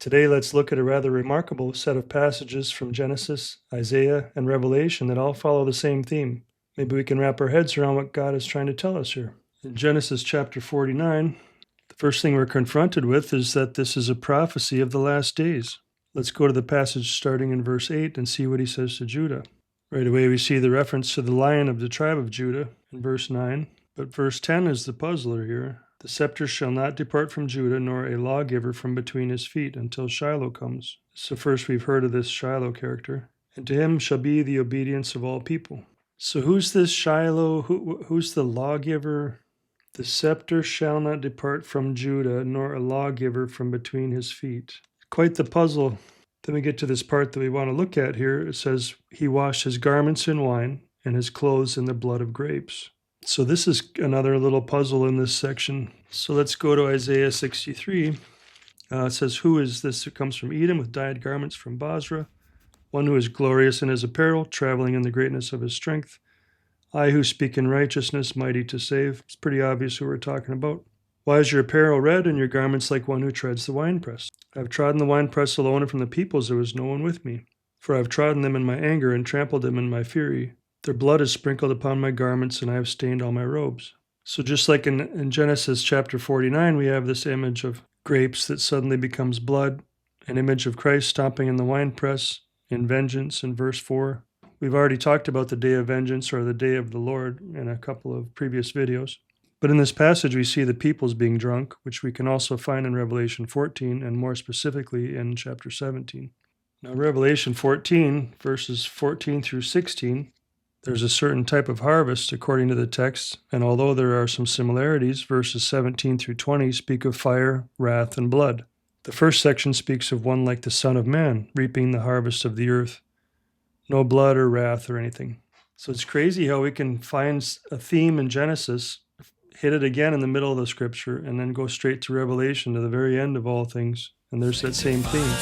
Today, let's look at a rather remarkable set of passages from Genesis, Isaiah, and Revelation that all follow the same theme. Maybe we can wrap our heads around what God is trying to tell us here. In Genesis chapter 49, the first thing we're confronted with is that this is a prophecy of the last days. Let's go to the passage starting in verse 8 and see what he says to Judah. Right away, we see the reference to the Lion of the tribe of Judah in verse 9, but verse 10 is the puzzler here. The scepter shall not depart from Judah, nor a lawgiver from between his feet, until Shiloh comes. So first we've heard of this Shiloh character. And to him shall be the obedience of all people. So who's this Shiloh? Who's the lawgiver? The scepter shall not depart from Judah, nor a lawgiver from between his feet. Quite the puzzle. Then we get to this part that we want to look at here. It says, he washed his garments in wine and his clothes in the blood of grapes. So this is another little puzzle in this section. So let's go to Isaiah 63. It says, who is this who comes from Edom with dyed garments from Basra? One who is glorious in his apparel, traveling in the greatness of his strength. I who speak in righteousness, mighty to save. It's pretty obvious who we're talking about. Why is your apparel red and your garments like one who treads the winepress? I have trodden the winepress alone, and from the peoples there was no one with me. For I have trodden them in my anger and trampled them in my fury. Their blood is sprinkled upon my garments, and I have stained all my robes. So just like in Genesis chapter 49, we have this image of grapes that suddenly becomes blood, an image of Christ stomping in the winepress in vengeance in verse 4. We've already talked about the day of vengeance or the day of the Lord in a couple of previous videos. But in this passage, we see the peoples being drunk, which we can also find in Revelation 14, and more specifically in chapter 17. Now, Revelation 14, verses 14 through 16, there's a certain type of harvest according to the text, and although there are some similarities, verses 17 through 20 speak of fire, wrath, and blood. The first section speaks of one like the Son of Man, reaping the harvest of the earth. No blood or wrath or anything. So it's crazy how we can find a theme in Genesis, hit it again in the middle of the scripture, and then go straight to Revelation, to the very end of all things, and there's that same theme.